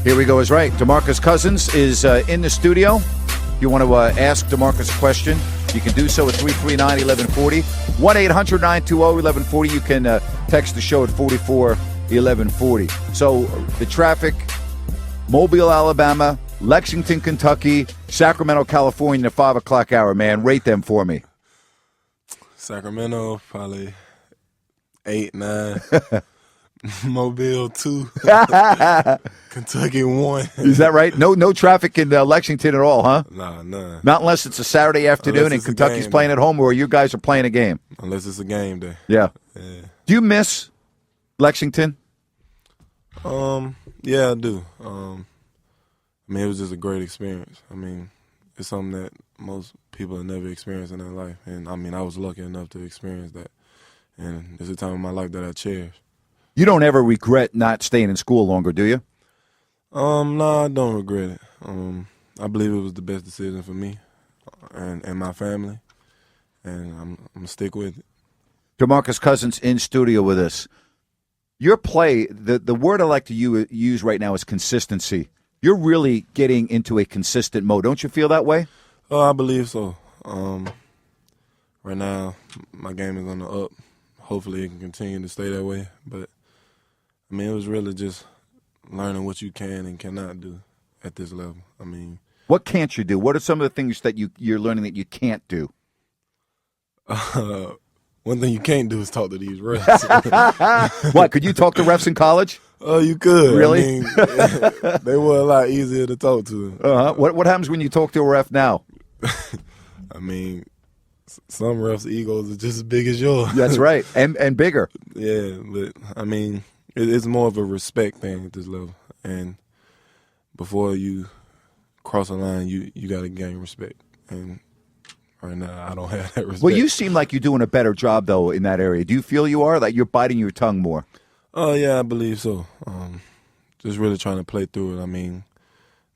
Here we go is right. DeMarcus Cousins is in the studio. If you want to ask DeMarcus a question, you can do so at 339-1140. 1-800-920-1140. You can text the show at 44-1140. So the traffic, Mobile, Alabama, Lexington, Kentucky, Sacramento, California, the 5 o'clock hour, man. Rate them for me. Sacramento, probably 8, 9. Mobile 2, Kentucky 1. Is that right? No traffic in Lexington at all, huh? Nah, none. Not unless it's a Saturday afternoon and Kentucky's playing at home, or you guys are playing a game. Unless it's a game day. Yeah. Yeah. Do you miss Lexington? Yeah, I do. I mean, it was just a great experience. I mean, it's something that most people have never experienced in their life, and I mean, I was lucky enough to experience that, and it's a time in my life that I cherish. You don't ever regret not staying in school longer, do you? No, I don't regret it. I believe it was the best decision for me and my family, and I'm gonna stick with it. DeMarcus Cousins in studio with us. Your play, the word I like to use right now is consistency. You're really getting into a consistent mode. Don't you feel that way? Oh, I believe so. Right now, my game is on the up. Hopefully it can continue to stay that way, but I mean, it was really just learning what you can and cannot do at this level. I mean, what can't you do? What are some of the things that you're learning that you can't do? One thing you can't do is talk to these refs. What? Could you talk to refs in college? Oh, you could. Really? I mean, they were a lot easier to talk to. What happens when you talk to a ref now? I mean, some refs' egos are just as big as yours. That's right, and bigger. Yeah, but I mean, it's more of a respect thing at this level, and before you cross a line, you got to gain respect. And right now, I don't have that respect. Well, you seem like you're doing a better job though in that area. Do you feel you are? Like you're biting your tongue more? Oh yeah, I believe so. Just really trying to play through it. I mean,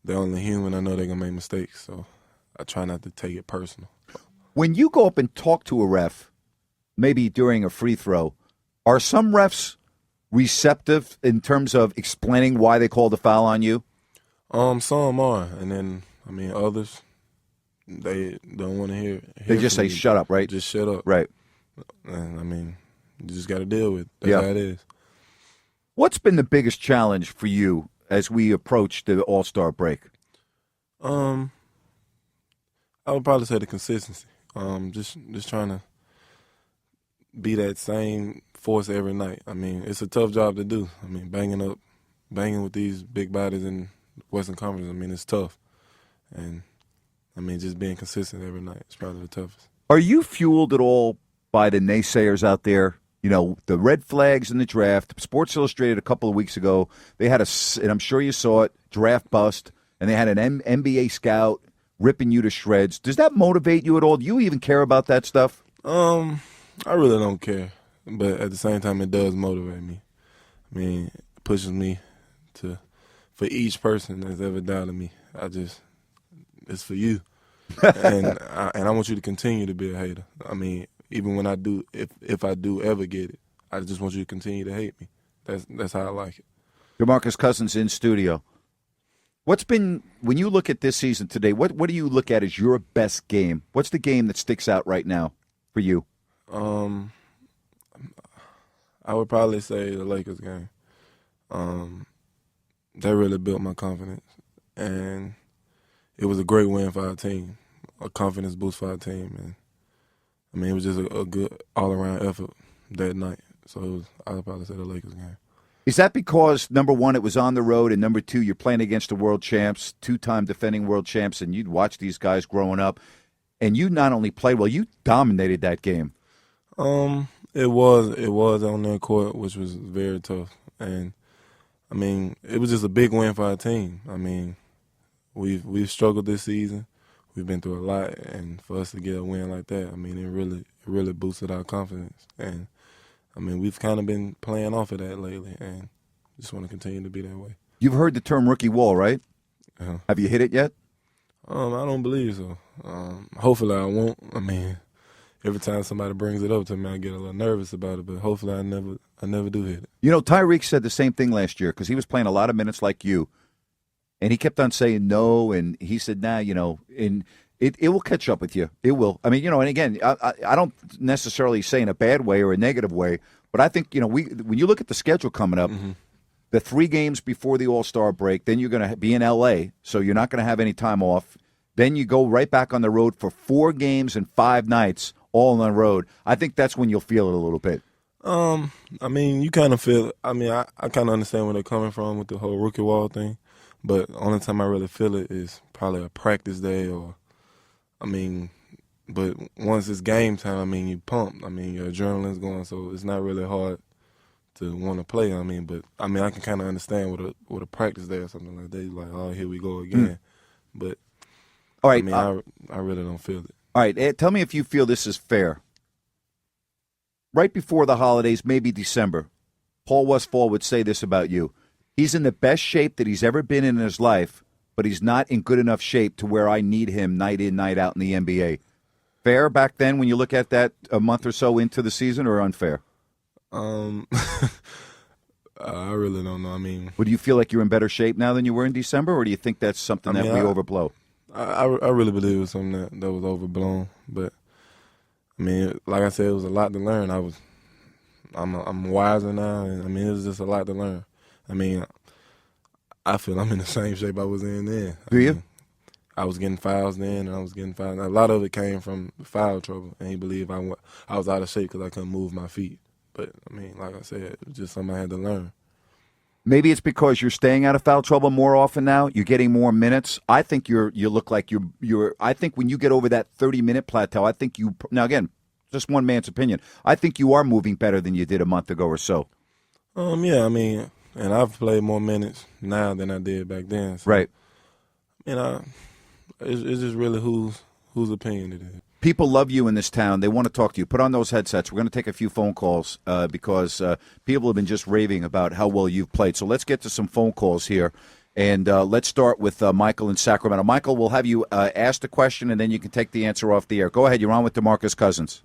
they're only human. I know they're gonna make mistakes, so I try not to take it personal. When you go up and talk to a ref, maybe during a free throw, are some refs receptive in terms of explaining why they called a foul on you? Some are, and then I mean others, they don't want to hear. They just say, "Shut up," right? Just shut up, right? And I mean, you just got to deal with it. That's how it is. What's been the biggest challenge for you as we approach the All-Star break? I would probably say the consistency. Just trying to be that same force every night. I mean, it's a tough job to do. I mean, banging with these big bodies in Western Conference, I mean, it's tough. And, I mean, just being consistent every night is probably the toughest. Are you fueled at all by the naysayers out there? You know, the red flags in the draft. Sports Illustrated a couple of weeks ago, they had and I'm sure you saw it, draft bust, and they had an NBA scout ripping you to shreds. Does that motivate you at all? Do you even care about that stuff? I really don't care, but at the same time, it does motivate me. I mean, it pushes me for each person that's ever doubted me. It's for you, and I want you to continue to be a hater. I mean, even when I do, if I do ever get it, I just want you to continue to hate me. That's how I like it. DeMarcus Cousins in studio. What's been, when you look at this season today, what do you look at as your best game? What's the game that sticks out right now for you? I would probably say the Lakers game. That really built my confidence, and it was a great win for our team, a confidence boost for our team, and I mean it was just a good all-around effort that night. So I would probably say the Lakers game. Is that because, number one, it was on the road, and number two, you're playing against the world champs, two-time defending world champs, and you'd watch these guys growing up, and you not only played well, you dominated that game. It was on their court, which was very tough, and I mean it was just a big win for our team. I mean we've struggled this season, we've been through a lot, and for us to get a win like that, I mean it really boosted our confidence, and I mean we've kind of been playing off of that lately, and just want to continue to be that way. You've heard the term rookie wall, right? Uh-huh. Have you hit it yet? I don't believe so. Hopefully I won't. I mean, every time somebody brings it up to me, I get a little nervous about it, but hopefully I never do hit it. You know, Tyreek said the same thing last year because he was playing a lot of minutes like you. And he kept on saying no, and he said, nah, and it will catch up with you. It will. I mean, and again, I don't necessarily say in a bad way or a negative way, but I think, when you look at the schedule coming up, the 3 games before the All-Star break, then you're going to be in L.A., so you're not going to have any time off. Then you go right back on the road for 4 games and 5 nights, all on the road. I think that's when you'll feel it a little bit. I mean, you kind of feel. I mean, I kind of understand where they're coming from with the whole rookie wall thing, but the only time I really feel it is probably a practice day, but once it's game time, I mean, you pump. I mean, your adrenaline's going, so it's not really hard to want to play. But I can kind of understand with a practice day or something like that. You're like, oh, here we go again. But all right, I really don't feel it. All right, Ed, tell me if you feel this is fair. Right before the holidays, maybe December, Paul Westphal would say this about you. He's in the best shape that he's ever been in his life, but he's not in good enough shape to where I need him night in, night out in the NBA. Fair back then when you look at that a month or so into the season, or unfair? I really don't know. Well, do you feel like you're in better shape now than you were in December, or do you think that's something that we overblow? I really believe it was something that was overblown, but like I said, it was a lot to learn. I'm wiser now, and it was just a lot to learn. I feel I'm in the same shape I was in then. Do you? I was getting fouls then, and I was getting fouls. A lot of it came from foul trouble, and he believed I was out of shape because I couldn't move my feet. But like I said, it was just something I had to learn. Maybe it's because you're staying out of foul trouble more often now. You're getting more minutes. I think you look like you're. I think when you get over that 30-minute plateau, I think you. Now again, just one man's opinion. I think you are moving better than you did a month ago or so. Yeah, and I've played more minutes now than I did back then. So, right. It's just really whose opinion it is. People love you in this town. They want to talk to you. Put on those headsets. We're going to take a few phone calls because people have been just raving about how well you've played. So let's get to some phone calls here. And let's start with Michael in Sacramento. Michael, we'll have you ask the question, and then you can take the answer off the air. Go ahead. You're on with DeMarcus Cousins.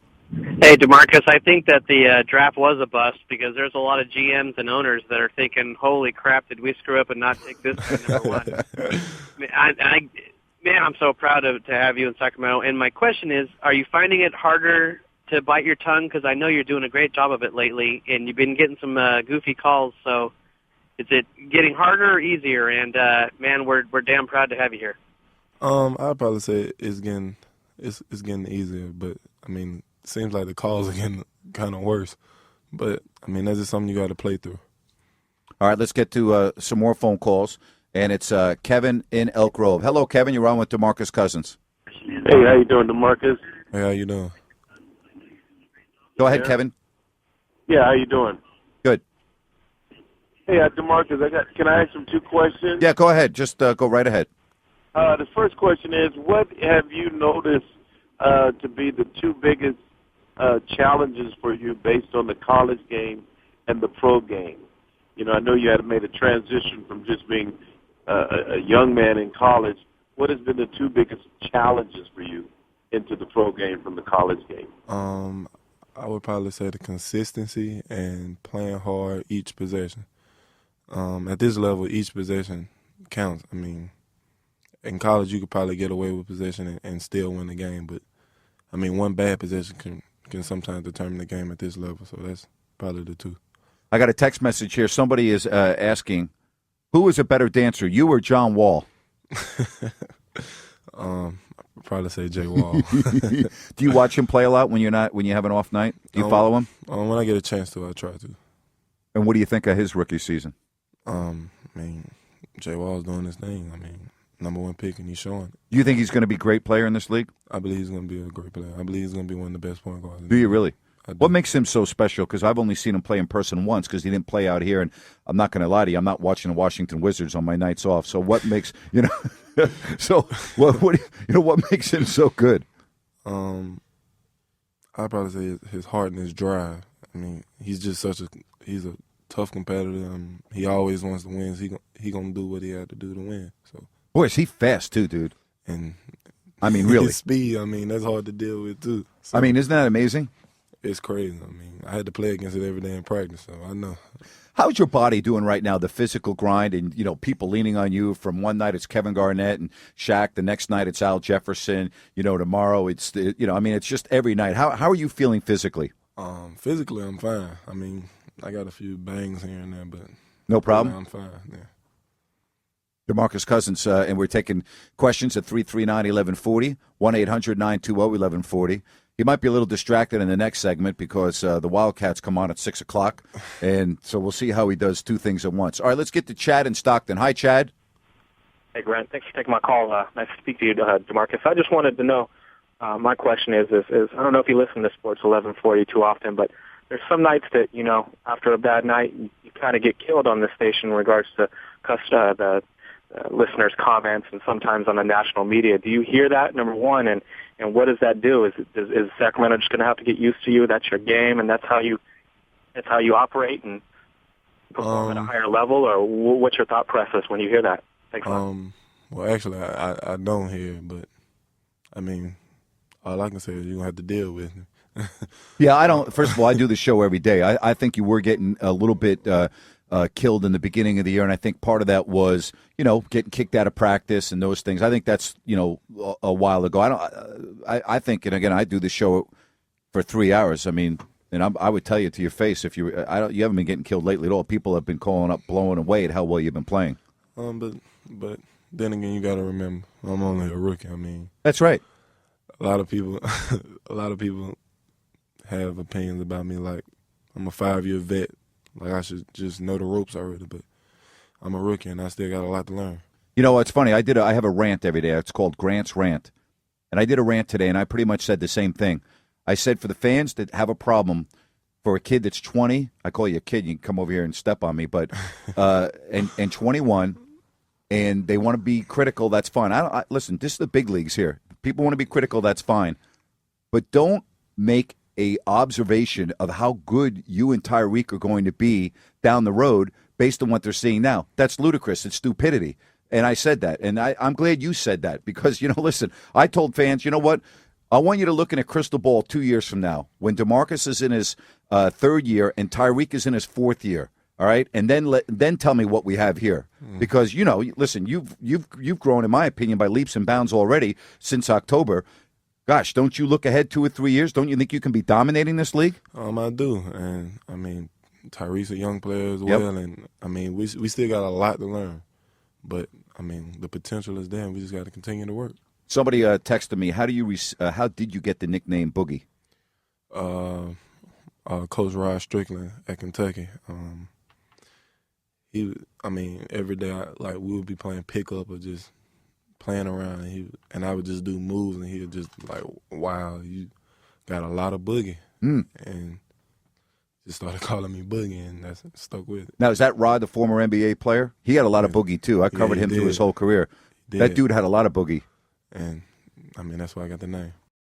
Hey, DeMarcus, I think that the draft was a bust because there's a lot of GMs and owners that are thinking, holy crap, did we screw up and not take this number one? Man, I'm so proud to have you in Sacramento. And my question is, are you finding it harder to bite your tongue? Because I know you're doing a great job of it lately, and you've been getting some goofy calls. So is it getting harder or easier? And, man, we're damn proud to have you here. I'd probably say it's getting easier, but, it seems like the calls are getting kind of worse. But, that's just something you got to play through. All right, let's get to some more phone calls. And it's Kevin in Elk Grove. Hello, Kevin. You're on with DeMarcus Cousins. Hey, how you doing, DeMarcus? Hey, how you doing? Go ahead, Kevin. Yeah, how you doing? Good. Hey, DeMarcus, can I ask him 2 questions? Yeah, go ahead. Just go right ahead. The first question is, what have you noticed to be the 2 biggest challenges for you based on the college game and the pro game? I know you had made a transition from just being a young man in college. What has been the 2 biggest challenges for you into the pro game from the college game? I would probably say the consistency and playing hard each possession. At this level, each possession counts. In college, you could probably get away with possession and still win the game. But, one bad possession can sometimes determine the game at this level. So that's probably the 2. I got a text message here. Somebody is asking, who is a better dancer, you or John Wall? I'd probably say Jay Wall. Do you watch him play a lot when you have an off night? Do you follow him? When I get a chance to, I try to. And what do you think of his rookie season? Jay Wall's doing his thing. Number 1 pick, and he's showing it. Do you think he's going to be a great player in this league? I believe he's going to be a great player. I believe he's going to be one of the best point guards. Do you really? What makes him so special? Because I've only seen him play in person once because he didn't play out here. And I'm not going to lie to you, I'm not watching the Washington Wizards on my nights off. So what makes, so what makes him so good? I'd probably say his heart and his drive. He's just he's a tough competitor. He always wants to win. He gonna do what he had to do to win. So, boy, is he fast too, dude. And really, his speed. That's hard to deal with too. So, isn't that amazing? It's crazy. I had to play against it every day in practice, so I know. How's your body doing right now, the physical grind and, people leaning on you? From one night it's Kevin Garnett and Shaq. The next night it's Al Jefferson. Tomorrow it's, it's just every night. How are you feeling physically? Physically, I'm fine. I mean, I got a few bangs here and there, but no problem. I'm fine, yeah. DeMarcus Cousins, and we're taking questions at 339-1140, 1-800-920-1140. He might be a little distracted in the next segment because the Wildcats come on at 6 o'clock, and so we'll see how he does two things at once. All right, let's get to Chad in Stockton. Hi, Chad. Hey, Grant. Thanks for taking my call. Nice to speak to you, DeMarcus. I just wanted to know, my question is I don't know if you listen to Sports 1140 too often, but there's some nights that, after a bad night, you kind of get killed on the station in regards to the listeners' comments and sometimes on the national media. Do you hear that, number one, and what does that do? Is Sacramento just going to have to get used to you? That's your game, and that's how you operate and perform at a higher level, or what's your thought process when you hear that? Thanks. Well, actually, I don't hear it, but I mean, all I can say is you're gonna have to deal with me. Yeah, I don't. First of all, I do the show every day. I think you were getting a little bit killed in the beginning of the year, and I think part of that was, getting kicked out of practice and those things. I think that's, a while ago. I think, and again, I do the show for 3 hours. I mean, and I would tell you to your face if you haven't been getting killed lately at all. People have been calling up, blowing away at how well you've been playing. But then again, you got to remember, I'm only a rookie. I mean, that's right. A lot of people have opinions about me like I'm a 5-year vet. Like I should just know the ropes already, but I'm a rookie and I still got a lot to learn. You know, it's funny. I have a rant every day. It's called Grant's Rant. And I did a rant today, and I pretty much said the same thing. I said for the fans that have a problem, for a kid that's 20, I call you a kid, you can come over here and step on me, but and 21, and they want to be critical, that's fine. Listen, this is the big leagues here. People want to be critical, that's fine. But don't make a observation of how good you and Tyreek are going to be down the road based on what they're seeing now. That's ludicrous. It's stupidity. And I said that. And I'm glad you said that because, listen, I told fans, you know what? I want you to look in a crystal ball 2 years from now when DeMarcus is in his third year and Tyreek is in his fourth year. All right, and then tell me what we have here, because listen, you've grown, in my opinion, by leaps and bounds already since October. Gosh, don't you look ahead 2 or 3 years? Don't you think you can be dominating this league? I do, and I mean, Tyreek's a young player as well, and I mean, we still got a lot to learn, but I mean, the potential is there, and we just got to continue to work. Somebody texted me, how did you get the nickname Boogie? Coach Rod Strickland at Kentucky. Every day, we would be playing pickup or just playing around, and I would just do moves, and he would just like, wow, you got a lot of boogie. And just started calling me Boogie, and that's stuck with it. Now, is that Rod, the former NBA player? He had a lot of boogie, too. I covered him through his whole career. That dude had a lot of boogie. And, I mean, that's why I got the name.